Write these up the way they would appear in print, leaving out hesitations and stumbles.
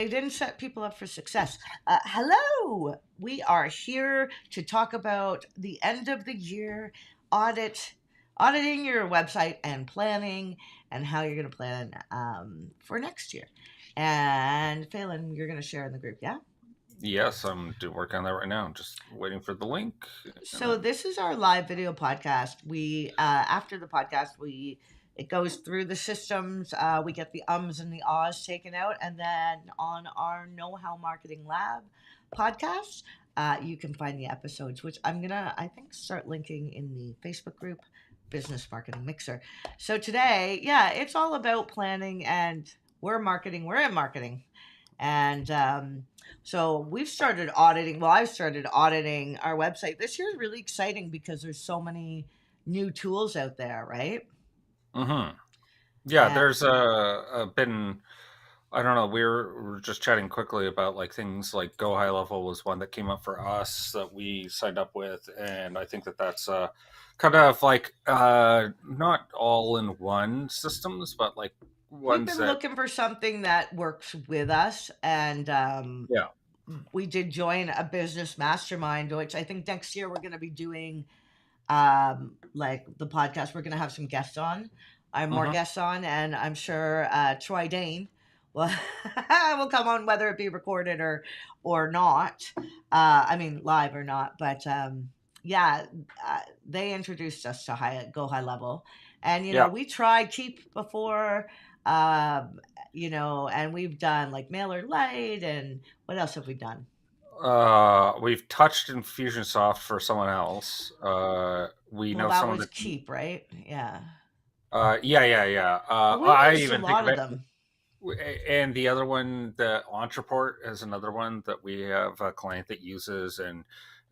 They didn't set people up for success. Hello, we are here to talk about the end of the year auditing your website and planning and how you're going to plan for next year. And Phelan, you're going to share in the group, yeah? Yes, I'm working on that right now. Just waiting for the link. And So then, this is our live video podcast. We after the podcast, we it goes through the systems. We get the ums and the ahs taken out, and then on our Know How Marketing Lab podcast, you can find the episodes, which I think start linking in the Facebook group, Business Marketing Mixer. So today, yeah, it's all about planning, and we're marketing. We're in marketing, and so we've started auditing. Well, I've started auditing our website. This year is really exciting because there's so many new tools out there, right? hmm yeah, And there's been. I don't know. We were just chatting quickly about like things like Go High Level was one that came up for us that we signed up with, and I think that that's kind of like not all in one systems, but like we've ones been that looking for something that works with us. And yeah. we did join a business mastermind, which I think next year we're going to be doing like the podcast. We're going to have some guests on. I have more hmm guests on, and I'm sure Troy Dane will will come on, whether it be recorded or not. I mean, live or not. But yeah, they introduced us to Go High Level, and Yeah. we tried Keep before. Um, and we've done like Mailer Lite, and what else have we done? We've touched Infusionsoft for someone else. We Well, know that someone was that. Keep, right? Yeah. Yeah, yeah, yeah. Well, we I used a even think of lot of it. them. And the other one, the Entreport, is another one that we have a client that uses and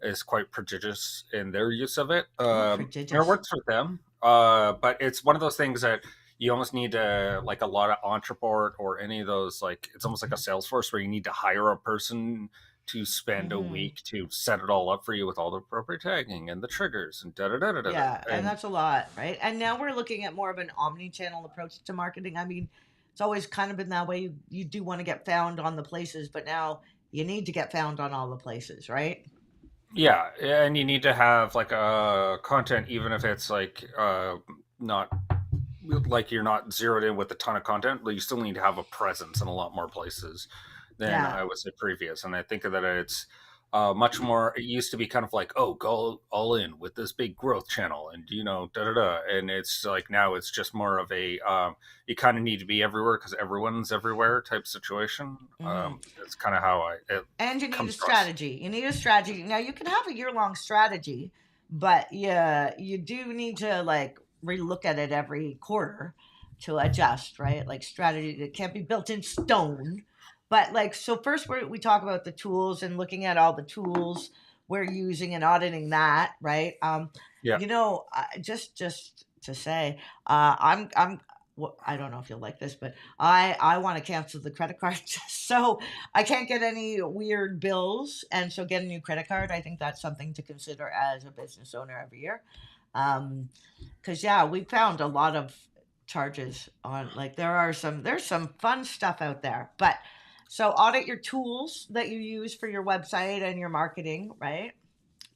is quite prodigious in their use of it. Oh, And it prodigious. works for them. But it's one of those things that you almost need to, like a lot of Entreport or any of those, like it's almost like a Salesforce where you need to hire a person to spend a Hmm. week to set it all up for you with all the appropriate tagging and the triggers and da da da da da. Yeah, and And that's a lot, right? And now we're looking at more of an omni-channel approach to marketing. I mean, it's always kind of been that way. You do want to get found on the places, but now you need to get found on all the places, right? yeah, and you need to have like a content, even if it's like not like you're not zeroed in with a ton of content, but you still need to have a presence in a lot more places than Yeah. I would say previous. And I think that it's much more. It used to be kind of like, oh, go all in with this big growth channel, and da da da. And it's like now it's just more of a you kind of need to be everywhere because everyone's everywhere type situation. Hmm. It's kind of how it And you need a comes across. strategy. You need a strategy. Now you can have a year-long strategy, but yeah, you do need to like relook at it every quarter to adjust, right? Like strategy, it can't be built in stone. But like, so first we talk about the tools and looking at all the tools we're using and auditing that, right? Yeah. Just to say, I'm well, I don't know if you'll like this, but I want to cancel the credit card, so I can't get any weird bills, and so get a new credit card. I think that's something to consider as a business owner every year. Because yeah, we found a lot of charges on, like, there's some fun stuff out there, but so audit your tools that you use for your website and your marketing, right?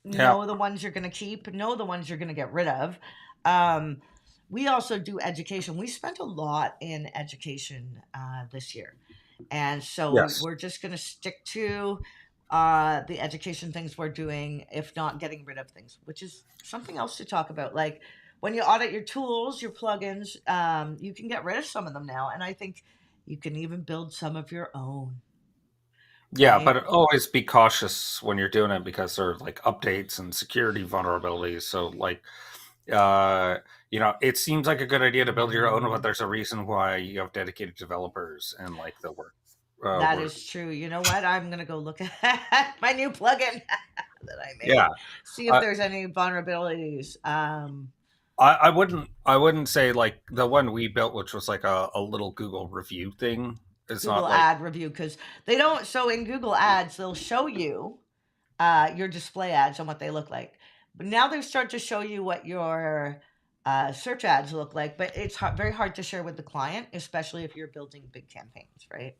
Yeah. Know the ones you're going to keep, know the ones you're going to get rid of. Um, we also do education. We spent a lot in education this year. And so Yes. we're just going to stick to the education things we're doing, if not getting rid of things, which is something else to talk about. Like when you audit your tools, your plugins, you can get rid of some of them now. And I think you can even build some of your own, Yeah, right? but always be cautious when you're doing it because there are like updates and security vulnerabilities. So like uh it seems like a good idea to build your own, but there's a reason why you have dedicated developers and like the That work. is true. You know what? I'm gonna go look at my new plugin that I Yeah. made. See if Uh, there's any vulnerabilities. I wouldn't say like the one we built, which was like a little Google review thing. It's not Google like ad review, because they don't. So in Google Ads, they'll show you your display ads and what they look like. But now they start to show you what your search ads look like. But it's very hard to share with the client, especially if you're building big campaigns, right?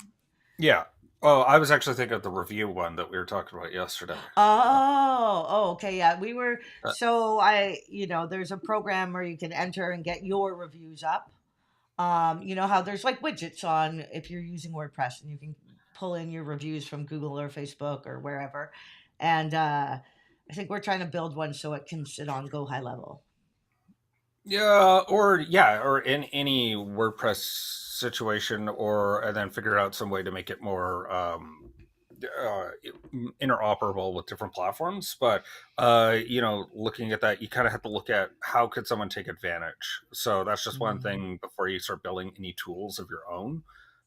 yeah. Oh, I was actually thinking of the review one that we were talking about yesterday. Okay, yeah. Uh, There's a program where you can enter and get your reviews up. You know how there's like widgets on if you're using WordPress and you can pull in your reviews from Google or Facebook or wherever. And I think we're trying to build one so it can sit on Go High Level. or in any WordPress situation, or and then figure out some way to make it more uh, interoperable with different platforms. But looking at that, you kind of have to look at how could someone take advantage. So that's just one Mm. thing before you start building any tools of your own.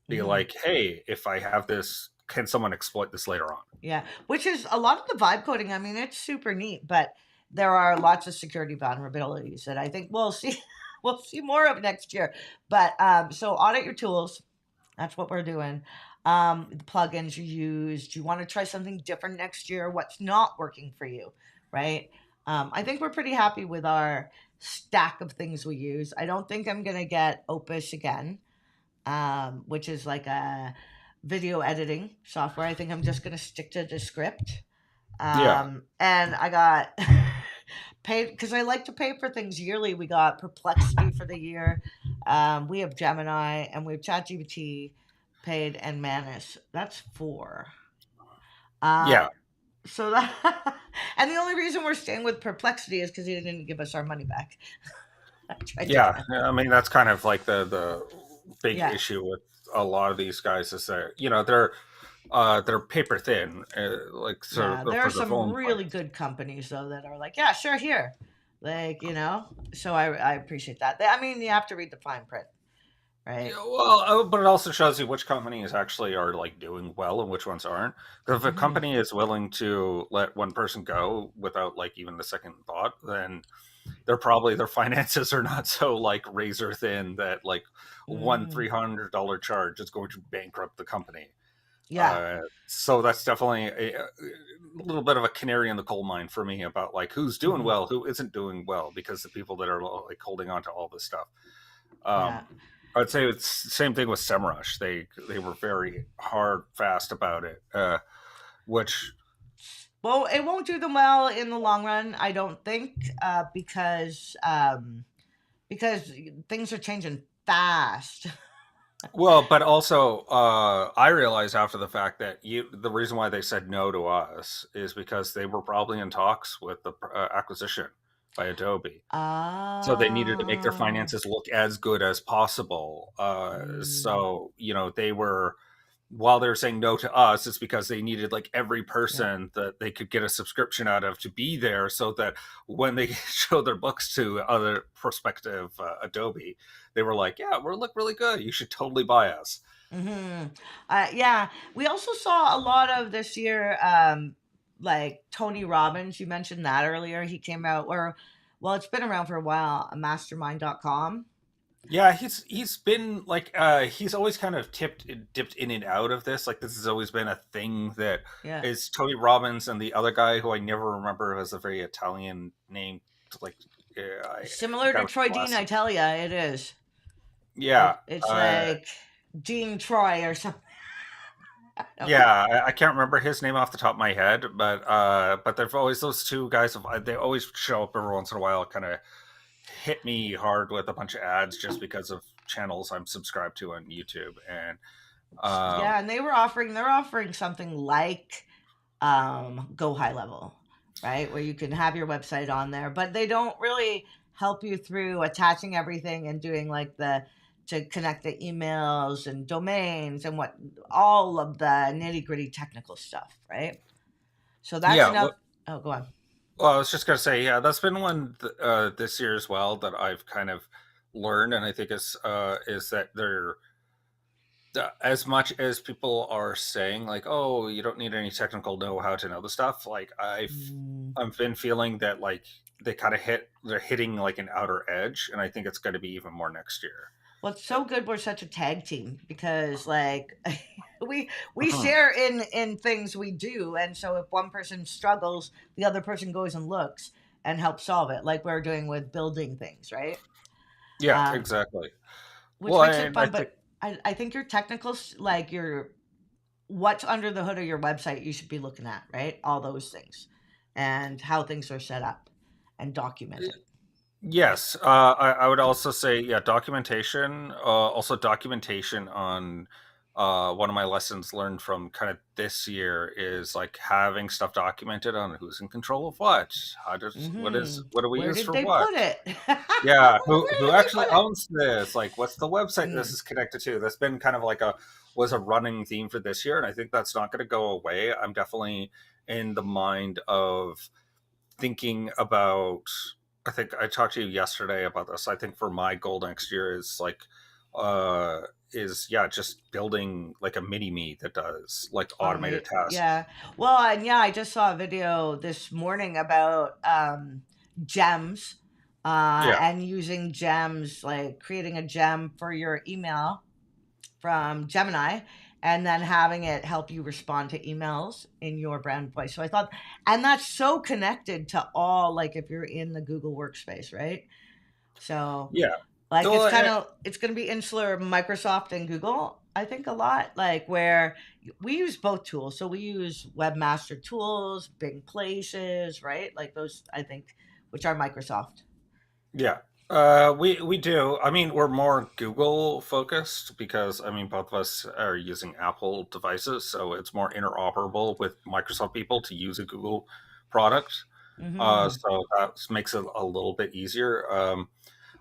Be Mhm. like, hey, if I have this, can someone exploit this later on? Yeah, which is a lot of the vibe coding. I mean, it's super neat, but there are lots of security vulnerabilities that I think we'll see we'll see more of next year. But so audit your tools. That's what we're doing. The plugins you use. Do you want to try something different next year? What's not working for you, right? I think we're pretty happy with our stack of things we use. I don't think I'm gonna get Opus again, which is like a video editing software. I think I'm just going to stick to the script. Yeah, And I got paid because I like to pay for things yearly. We got Perplexity for the year. We have Gemini and we have ChatGPT paid and Manus. That's four. Uh, yeah, so that, and the only reason we're staying with Perplexity is because he didn't give us our money back. I tried to yeah. get, I mean, that's kind of like the big yeah. issue with a lot of these guys is that they're paper thin, like so Yeah, there are for their some own really plans. good companies though that are like, yeah, sure, here, like So I appreciate that. I mean, you have to read the fine print, right? Yeah, well, but it also shows you which companies actually are like doing well and which ones aren't. 'Cause if a Hmm. company is willing to let one person go without like even the second thought, then they're probably their finances are not so like razor thin that like one Mm, $300 charge is going to bankrupt the company. yeah. So that's definitely a little bit of a canary in the coal mine for me about like who's doing Hmm. well, who isn't doing well, because the people that are like holding on to all this stuff. Yeah. Um, I'd say it's the same thing with SEMrush. They were very hard, fast about it, which Well, it won't do them well in the long run, I don't think, because things are changing fast. well, but also I realized after the fact that the reason why they said no to us is because they were probably in talks with the acquisition by Adobe. So they needed to make their Oh. finances look as good as possible. Mm, So they were, while they were saying no to us, it's because they needed like every yeah. person that they could get a subscription out of to be there, so that when they show their books to other prospective Adobe, they were like, "Yeah, we look really good. You should totally buy us." Hmm. Yeah, we also saw a lot of this year, like Tony Robbins. You mentioned that earlier. He came out, or well, it's been around for a while. Mastermind.com. Yeah, he's been like he's always kind of dipped in and out of this. Like this has always been a thing that Yeah, is Tony Robbins and the other guy who I never remember has a very Italian name. Like the similar guy to with Troy Dean. I glasses. tell you, it is. Yeah, It's like Dean Troy or something. I don't know. yeah. I can't remember his name off the top of my head, but they've always those two guys. They always show up every once in a while, kind of hit me hard with a bunch of ads just because of channels I'm subscribed to on YouTube. And Yeah, um, and they're offering something like Go High Level, right? Where you can have your website on there, but they don't really help you through attaching everything and doing like the to connect the emails and domains and what all of the nitty gritty technical stuff, right? So that's yeah, enough. Oh, go on. well, I was just gonna say, yeah, that's been one this year as well that I've kind of learned, and I think is that they're as much as people are saying like, oh, you don't need any technical know-how to know the stuff. Like Mm. I've been feeling that like they're hitting like an outer edge, and I think it's going to be even more next year. Well, it's so good we're such a tag team because like we Mhm. share in things we do, and so if one person struggles, the other person goes and looks and helps solve it, like we're doing with building things, right? Yeah, Um, exactly. which Well, makes it and I fun. think But I think your technical, like your what's under the hood of your website you should be looking at, right? All those things and how things are set up and documented. Yes, I would also say, yeah, documentation. Also, documentation on one of my lessons learned from kind of this year is like having stuff documented on who's in control of what, what do we Where use did for they what? put it? Yeah, Where who did they actually put it? owns this? Like, what's the website this Mm, is connected to? That's been kind of like a was a running theme for this year, and I think that's not going to go away. I'm definitely in the mind of thinking about. I think I talked to you yesterday about this. I think for my goal next year is like uh is yeah, just building like a mini me that does like automated automate, tasks. yeah. Well, and yeah, I just saw a video this morning about gems, Yeah. and using gems, like creating a gem for your email from Gemini and then having it help you respond to emails in your brand voice. So I thought, and that's so connected to all, like if you're in the Google workspace, right? So Yeah. like Well, it's going to be insular Microsoft and Google, I think a lot, like where we use both tools. So we use Webmaster Tools, Bing Places, right? Like those, I think, which are Microsoft. yeah. We do. I mean, we're more Google focused because I mean both of us are using Apple devices, so it's more interoperable with Microsoft people to use a Google product. Mm-hmm. So that makes it a little bit easier.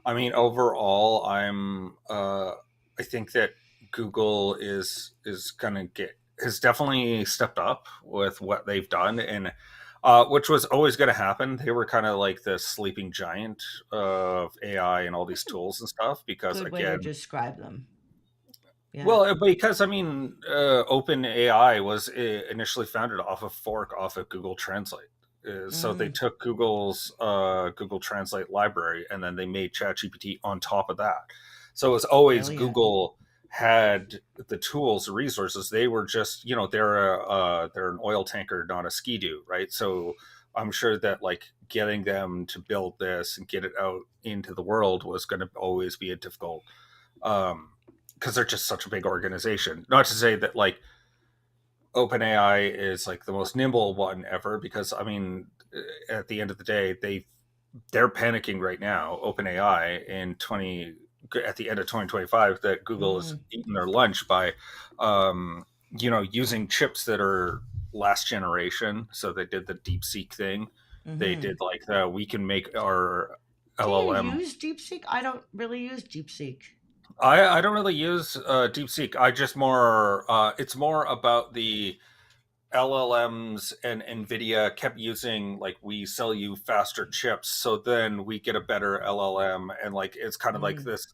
I mean, overall, I think that Google is gonna get has definitely stepped up with what they've done, and which was always going to happen. They were kind of like the sleeping giant of AI and all these That's a tools and stuff. Because good way to again, describe them. Yeah. well, because I mean, Open AI was initially founded off a fork off of Google Translate. So they Mm, took Google's Google Translate library and then they made ChatGPT on top of that. So it was always brilliant. Google had the tools, the resources. They were just, they're an oil tanker, not a ski-doo, right? So I'm sure that like getting them to build this and get it out into the world was going to always be a difficult um, because they're just such a big organization. Not to say that like OpenAI is like the most nimble one ever, because I mean, at the end of the day, they're panicking right now. OpenAI in 20 at the end of 2025 that Google is Mm, eating their lunch by, using chips that are last generation. So they did the DeepSeek thing. They mm-hmm. did like the we can make our Do you LLM. use DeepSeek? I don't really use DeepSeek. I don't really use DeepSeek. I just more it's more about the LLMs and Nvidia kept using like we sell you faster chips, so then we get a better LLM, and like it's kind of like Mm, this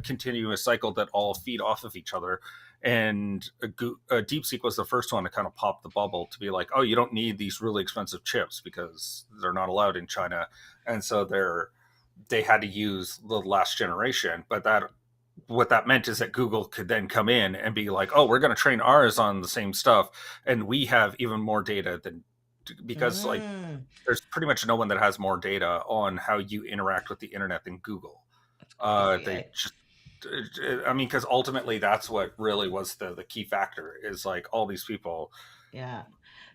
continuous cycle that all feed off of each other. And DeepSeek was the first one to kind of pop the bubble to be like, oh, you don't need these really expensive chips because they're not allowed in China, and so they had to use the last generation. But that what that meant is that Google could then come in and be like, "Oh, we're going to train ours on the same stuff, and we have even more data than because like mm. there's pretty much no one that has more data on how you interact with the internet than Google. That's crazy, They eh? just, I mean, because ultimately that's what really was the key factor is like all these people. Yeah.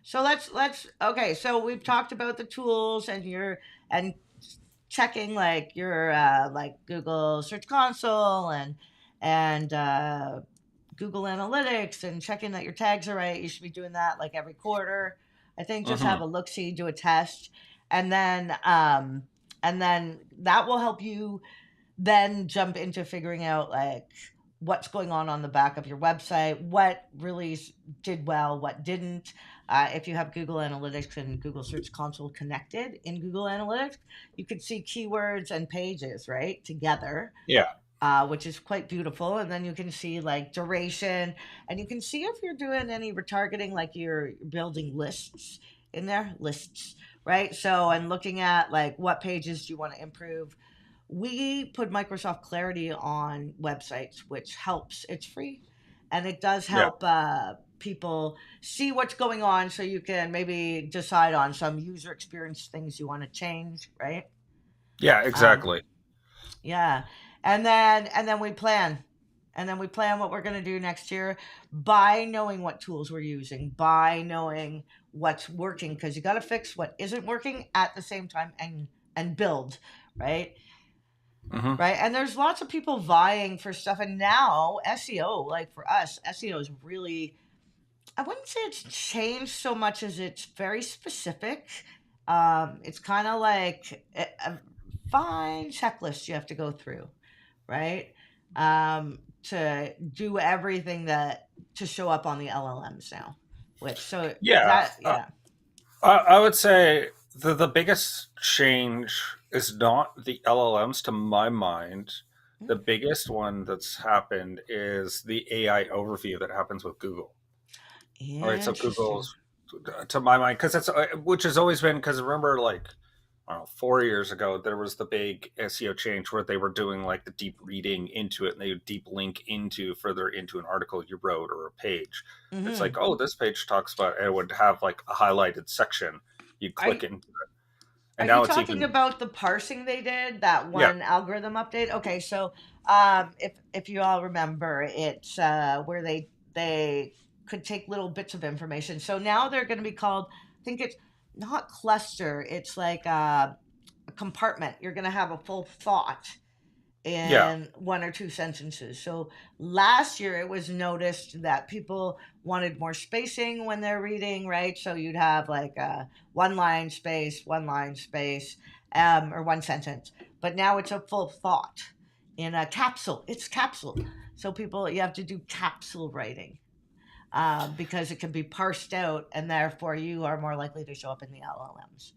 So let's okay. So we've talked about the tools and your and checking like your like Google Search Console and Google Analytics and checking that your tags are right. You should be doing that like every quarter. I think just Hmm. have a look see, do a test, and then that will help you then jump into figuring out like what's going on the back of your website, what really did well, what didn't. If you have Google Analytics and Google Search Console connected in Google Analytics, you can see keywords and pages right together, Yeah, which is quite beautiful. And then you can see like duration, and you can see if you're doing any retargeting, like you're building lists in there, lists, right? So, and looking at like what pages do you want to improve. We put Microsoft Clarity on websites, which helps. It's free, and it does yeah, help people see what's going on, so you can maybe decide on some user experience things you want to change, right? yeah, Um, exactly. yeah, and then we plan, and then we plan what we're going to do next year by knowing what tools we're using, by knowing what's working, because you got to fix what isn't working at the same time and build, right? Hmm. Right. And there's lots of people vying for stuff. And now SEO, like for us, SEO is really, I wouldn't say it's changed so much as it's very specific. It's kind of like a fine checklist you have to go through, right? To do everything that to show up on the LLMs now, which so Yeah, that yeah. I would say the biggest change is not the LLMs to my mind. The biggest one that's happened is the AI overview that happens with Google. All right, so Interesting. Google's to my mind because it's which has always been because remember like I don't know 4 years ago there was the big SEO change where they were doing like the deep reading into it and they would deep link into further into an article you wrote or a page. It's like Mm-hmm. oh this page talks about it would have like a highlighted section. You Are click into it, Are and you now it's talking even about the parsing they did, that yeah one algorithm update? Okay, so if you all remember, it's where they could take little bits of information. So now they're going to be called. I think it's not cluster. It's like a compartment. You're going to have a full thought yeah in one or two sentences. So last year it was noticed that people wanted more spacing when they're reading, right? So you'd have like a one line space, or one sentence. But now it's a full thought in a capsule. It's capsule. So people, you have to do capsule writing. Because it can be parsed out, and therefore you are more likely to show up in the LLMs.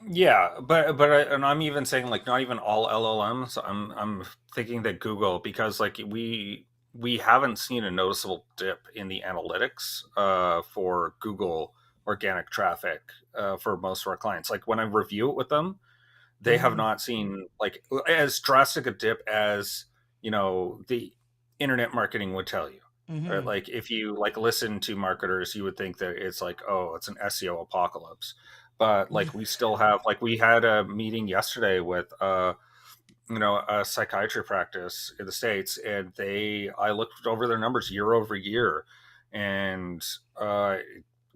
yeah, and I'm even saying like not even all LLMs. I'm thinking that Google because like we haven't seen a noticeable dip in the analytics for Google organic traffic for most of our clients. Like when I review it with them, they have Mm-hmm. not seen like as drastic a dip as the internet marketing would tell you. Right? Mm-hmm. Like if you like listen to marketers, you would think that it's like, oh, it's an SEO apocalypse. But like we still have like we had a meeting yesterday with a psychiatry practice in the States and I looked over their numbers year over year and uh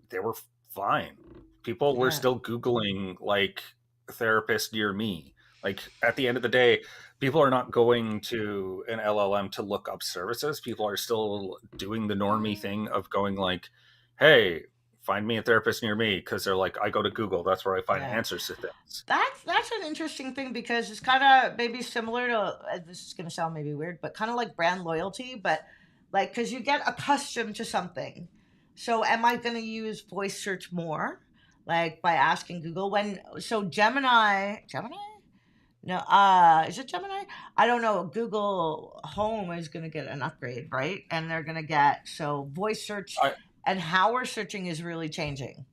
they were fine. People were Yeah. still Googling like therapist near me. Like at the end of the day, people are not going to an LLM to look up services. People are still doing the normie thing of going like, "Hey, find me a therapist near me," because they're like, "I go to Google. That's where I find Yeah. answers to things." That's an interesting thing because it's kind of maybe similar to this is going to sound maybe weird, but kind of like brand loyalty, but like because you get accustomed to something. So am I going to use voice search more, like by asking Google when? So Gemini, no, is it Gemini? I don't know. Google Home is going to get an upgrade, right? And they're going to get so voice search I and how we're searching is really changing.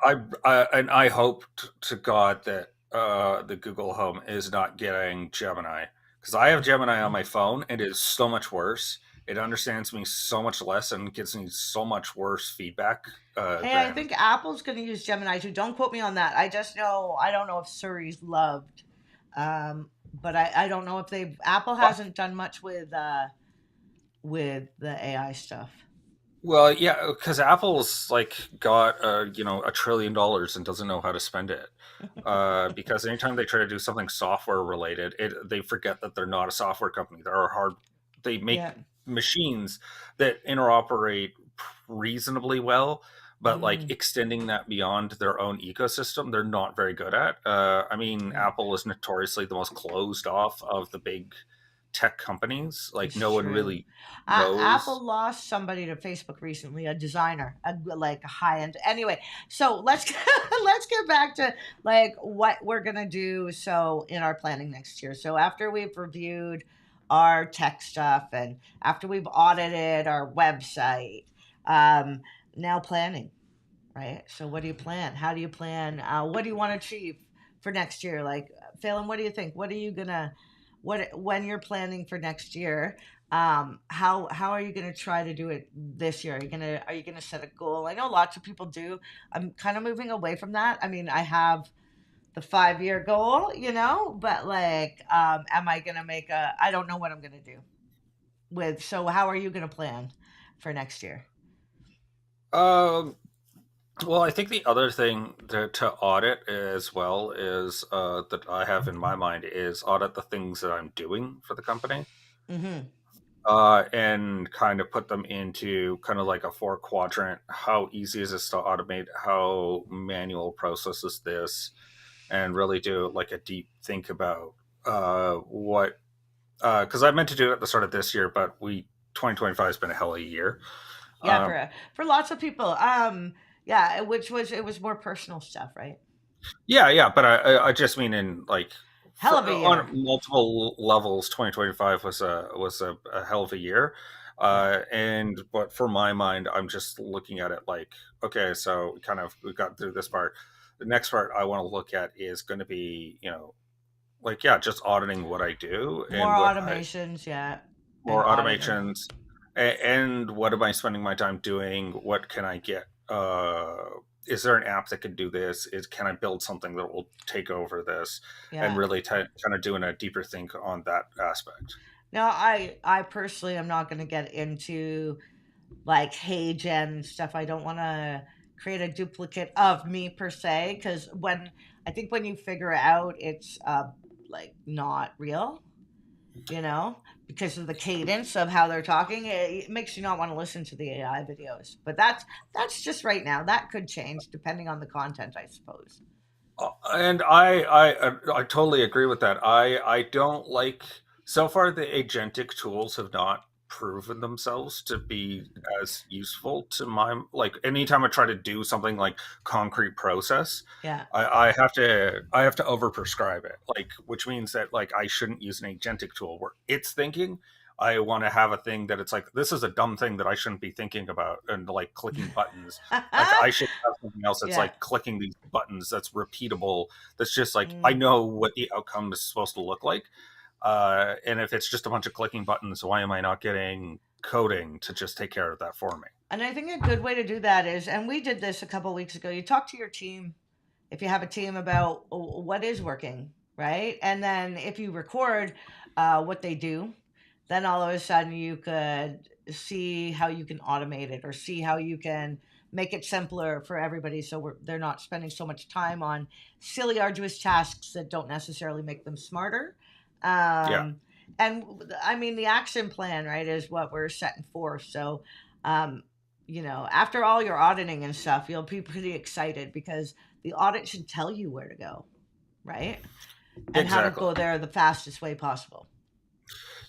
and I hope to God that the Google Home is not getting Gemini because I have Gemini on my phone and it is so much worse. It understands me so much less and gives me so much worse feedback Hey, I than think Apple's going to use Gemini too. Don't quote me on that. I just know I don't know if Suri's loved, but I don't know if they've. Apple hasn't done much with the AI stuff. well, yeah, because Apple's like got $1 trillion and doesn't know how to spend it. Because anytime they try to do something software related, they forget that they're not a software company. They're a hard. They make Yeah. machines that interoperate reasonably well, but like Mm, extending that beyond their own ecosystem, they're not very good at. I mean, yeah, Apple is notoriously the most closed off of the big tech companies. Like it's no one true. really knows. Apple lost somebody to Facebook recently, a designer, like a high end. Anyway, so let's let's get back to like what we're gonna do. So in our planning next year. So after we've reviewed our tech stuff and after we've audited our website, um, now planning, right? So what do you plan? How do you plan? What do you want to achieve for next year? Like, Phelan, what do you think? What are you gonna, what when you're planning for next year? How are you gonna try to do it this year? Are you gonna set a goal? I know lots of people do. I'm kind of moving away from that. I mean, I have the 5 year goal, but like, am I gonna make a? I don't know what I'm gonna do. with. So how are you going to plan for next year? Um, well, I think the other thing to audit as well is that I have in my mind is audit the things that I'm doing for the company, Mm-hmm. and kind of put them into kind of like a four quadrant. How easy is this to automate? How manual process is this? And really do like a deep think about what because I meant to do it at the start of this year, but we 2025 has been a hell of a year. Yeah, Um, for lots of people. Yeah, which was it was more personal stuff, right? yeah, yeah, but I just mean in like Hell for, of a on year. multiple levels, 2025 was a hell of a year. Yeah. And but for my mind, I'm just looking at it like, okay, so kind of we got through this part. The next part I want to look at is going to be, like yeah, just auditing what I do More and what I automations, yeah, and more auditing. automations, and what am I spending my time doing? What can I get? Is there an app that can do this? Is Can I build something that will take over this? And Yeah. really kind of doing a deeper think on that aspect. Now, I personally am not going to get into like hey gen stuff. I don't want to create a duplicate of me per se, because I think when you figure it out, it's like not real, because of the cadence of how they're talking. It makes you not want to listen to the AI videos. But that's just right now. That could change depending on the content, I suppose. And I totally agree with that. I don't like so far the agentic tools have not proven themselves to be as useful to my like anytime I try to do something like concrete process, Yeah. I have to overprescribe it, like which means that like I shouldn't use an agentic tool where it's thinking. I want to have a thing that it's like this is a dumb thing that I shouldn't be thinking about and like clicking buttons. Like I should have something else that's Yeah. like clicking these buttons that's repeatable. That's just like I Mm. know what the outcome is supposed to look like. And if it's just a bunch of clicking buttons, why am I not getting coding to just take care of that for me? And I think a good way to do that is, and we did this a couple weeks ago, you talk to your team, if you have a team, about what is working, right? And then if you record what they do, then all of a sudden you could see how you can automate it or see how you can make it simpler for everybody, so they're not spending so much time on silly, arduous tasks that don't necessarily make them smarter. Yeah, Um, and I mean, the action plan, right, is what we're setting forth. So, um, after all your auditing and stuff, you'll be pretty excited because the audit should tell you where to go, right? And how to exactly. go there the fastest way possible.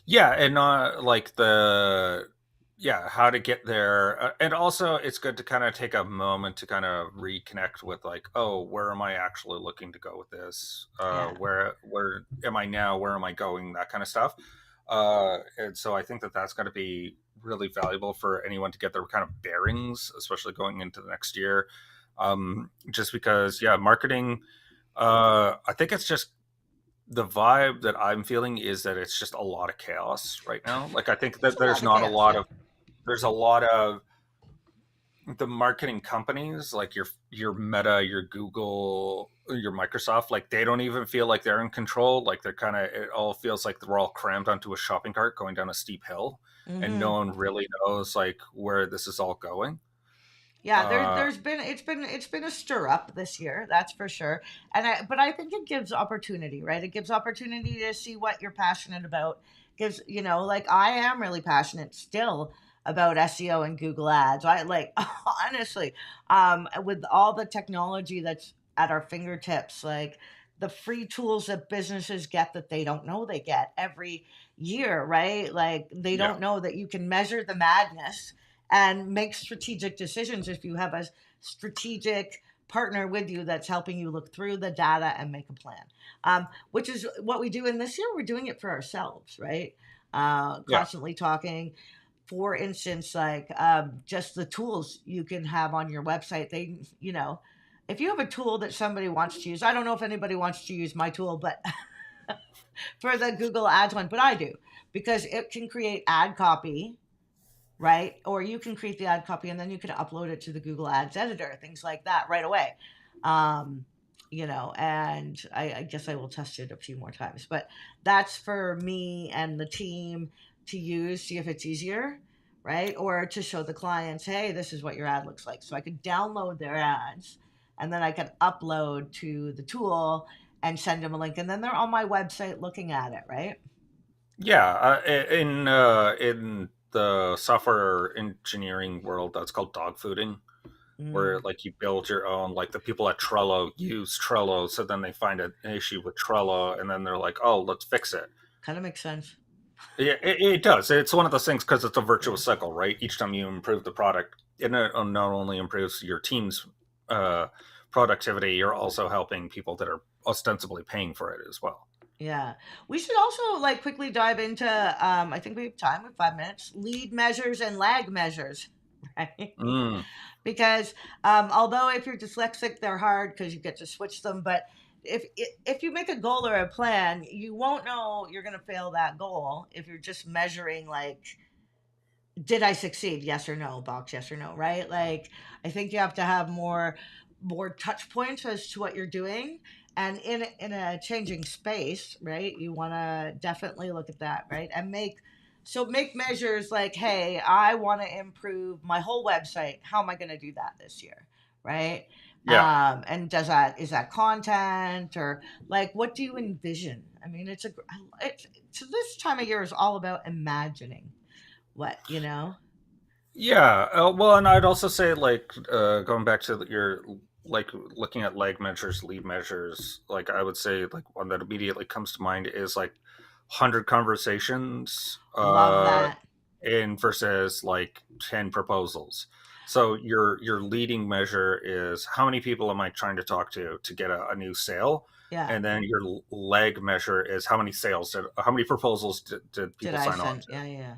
Yeah, and not like the yeah how to get there, and also it's good to kind of take a moment to kind of reconnect with like, oh, where am I actually looking to go with this? Yeah. Where am I now? Where am I going? That kind of stuff. And so I think that that's going to be really valuable for anyone to get their kind of bearings, especially going into the next year. Just because, yeah, marketing. I think it's just the vibe that I'm feeling is that it's just a lot of chaos right now. Like I think It's that a lot there's of not a chaos. lot Yeah. of there's a lot of the marketing companies like your Meta, your Google, your Microsoft, like they don't even feel like they're in control. Like they're kind of it all feels like they're all crammed onto a shopping cart going down a steep hill, and no Mm-hmm. one really knows like where this is all going. Yeah, Uh, it's been a stir up this year, that's for sure. But I think it gives opportunity, right? It gives opportunity to see what you're passionate about. Gives like I am really passionate still about SEO and Google Ads. I like honestly, with all the technology that's at our fingertips, like the free tools that businesses get that they don't know they get every year, right? Like they yeah, don't know that you can measure the madness and make strategic decisions if you have a strategic partner with you that's helping you look through the data and make a plan, which is what we do in this year. We're doing it for ourselves, right? yeah, Constantly talking, for instance, like just the tools you can have on your website. If you have a tool that somebody wants to use, I don't know if anybody wants to use my tool, but for the Google Ads one, but I do, because it can create ad copy, right? Or you can create the ad copy and then you can upload it to the Google Ads editor, things like that right away. Um, and I guess I will test it a few more times, but that's for me and the team. to use, see if it's easier, right? Or to show the clients, hey, this is what your ad looks like. So I could download their ads and then I could upload to the tool and send them a link. And then they're on my website looking at it, right? Yeah, in the software engineering world, that's called dog fooding, where Mm, like you build your own. Like the people at Trello use Trello, so then they find an issue with Trello, and then they're like, "Oh, let's fix it." kind of makes sense. Yeah, it does. It's one of those things because it's a Yeah. virtuous cycle, right? Each time you improve the product, it not only improves your team's uh, productivity, you're also helping people that are ostensibly paying for it as well. Yeah. We should also like quickly dive into I think we have time with 5 minutes. Lead measures and lag measures. Right. Mm, Because although if you're dyslexic, they're hard because you get to switch them. But if you make a goal or a plan, you won't know you're going to fail that goal if you're just measuring like, did I succeed? Yes or no, box yes or no, right? Like I think you have to have more touch points as to what you're doing. And in a changing space, right? You want to definitely look at that, right? And make measures like, hey, I want to improve my whole website. How am I going to do that this year, right? yeah. And is that content or like what do you envision? I mean, it's so this time of year is all about imagining what. Yeah, well, and I'd also say like going back to your like looking at leg measures, lead measures. Like I would say like one that immediately comes to mind is like 100 conversations Love that. in versus like 10 proposals. So your leading measure is how many people am I trying to talk to get a new sale, Yeah. and then your leg measure is how many proposals did Did people I sign on send? to. Yeah, yeah.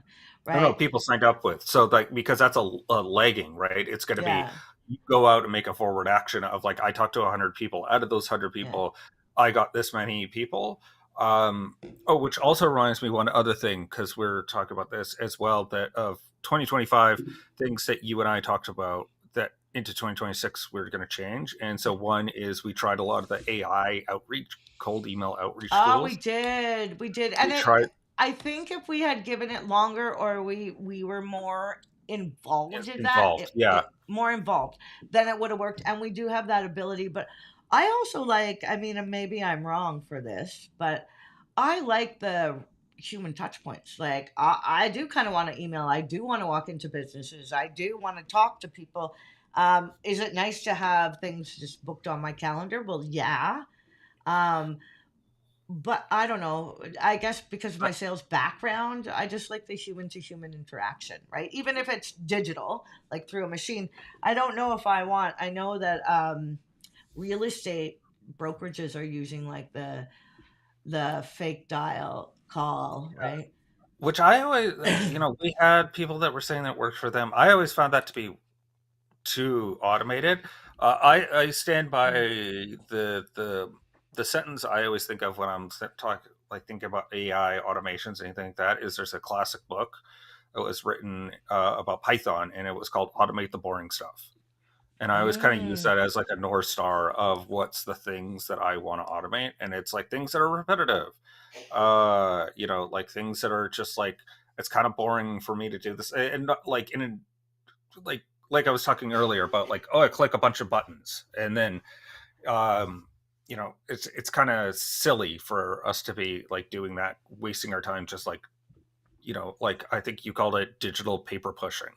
I don't know Right. people signed up with. So like because that's a legging, right? It's going to be Yeah. you go out and make a forward action of like I talked to 100 people. Out of those 100 Yeah. people, I got this many people. Um, oh, which also reminds me one other thing because we're talking about this as well that of 2025 things that you and I talked about that into 2026 we're going to change. And so one is we tried a lot of the AI outreach, cold email outreach Oh, we tools. did. We did. And We tried I think if we had given it longer or we were more involved in that, involved. it Yeah, more involved, then it would have worked. And we do have that ability. But I also like, I mean, and maybe I'm wrong for this, but I like the human touch points. Like I do kind of want to email. I do want to walk into businesses. I do want to talk to people. Is it nice to have things just booked on my calendar? Well, yeah. Um, but I don't know. I guess because of my sales background, I just like the human to human interaction, right? Even if it's digital, like through a machine. I don't know if I want. I know that real estate brokerages are using like the fake dial call, right? which I always, we had people that were saying that worked for them. I always found that to be too automated. I stand by Mm. the sentence I always think of when I'm talking like thinking about AI automations, anything like that. Is there's a classic book that was written about Python, and it was called "Automate the Boring Stuff." And I always kind of use Mm. that as like a north star of what's the things that I want to automate, and it's like things that are repetitive, like things that are just like it's kind of boring for me to do this, and not like in a, like like I was talking earlier about like I click a bunch of buttons, and then um, it's kind of silly for us to be like doing that, wasting our time just like like I think you called it digital paper pushing,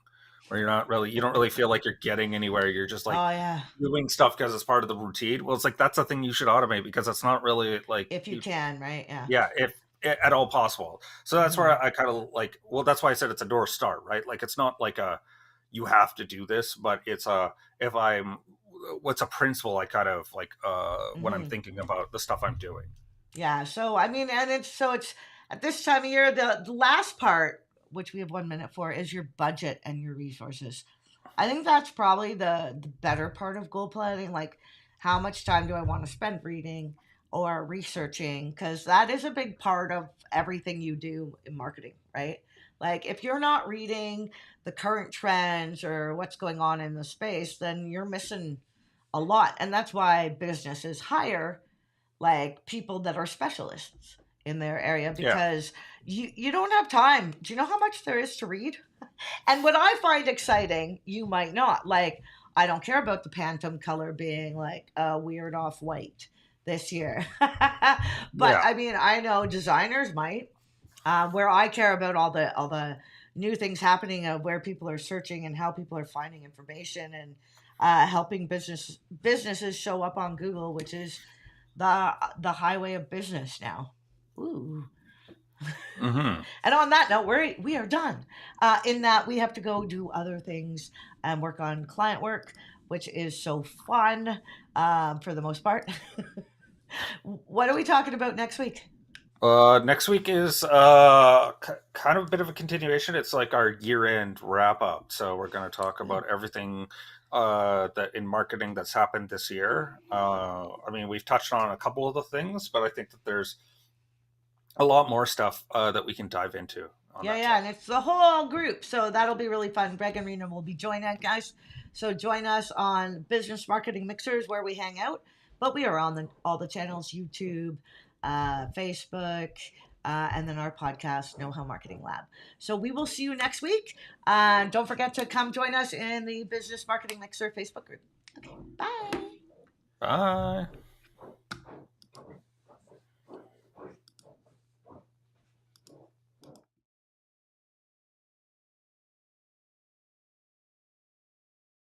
where you don't really feel like you're getting anywhere. You're just like Oh yeah, doing stuff because it's part of the routine. Well, it's like that's the thing you should automate because it's not really like if you can, right? Yeah. yeah, if at all possible. So that's Hmm. where I kind of like. Well, that's why I said it's a door start, right? Like it's not like a you have to do this, but it's a if I'm what's a principle I kind of like when I'm Hmm. thinking about the stuff I'm doing. Yeah. So I mean, and it's at this time of year. The last part, which we have 1 minute for, is your budget and your resources. I think that's probably the better part of goal planning. Like, how much time do I want to spend reading or researching? Because that is a big part of everything you do in marketing, right? Like, if you're not reading the current trends or what's going on in the space, then you're missing a lot. And that's why businesses hire like people that are specialists in their area Yeah. because you don't have time. Do you know how much there is to read? And what I find exciting, you might not. Like, I don't care about the Phantom color being like a weird off white this year. But Yeah. I mean, I know designers might. Where I care about all the new things happening, where people are searching and how people are finding information, and helping businesses show up on Google, which is the highway of business now. Ooh. Hmm. And on that note, we are done. In that we have to go do other things and work on client work, which is so fun for the most part. What are we talking about next week? Next week is kind of a bit of a continuation. It's like our year-end wrap up. So we're going to talk Ooh. about everything that in marketing that's happened this year. I mean, we've touched on a couple of the things, but I think that there's a lot more stuff that we can dive into on Yeah, that yeah, side. and it's the whole group, so that'll be really fun. Greg and Rena will be joining us, guys. So join us on Business Marketing Mixers where we hang out. But we are on all the channels: YouTube, Facebook, and then our podcast, Know How Marketing Lab. So we will see you next week. Don't forget to come join us in the Business Marketing Mixer Facebook group. Okay, bye. Bye.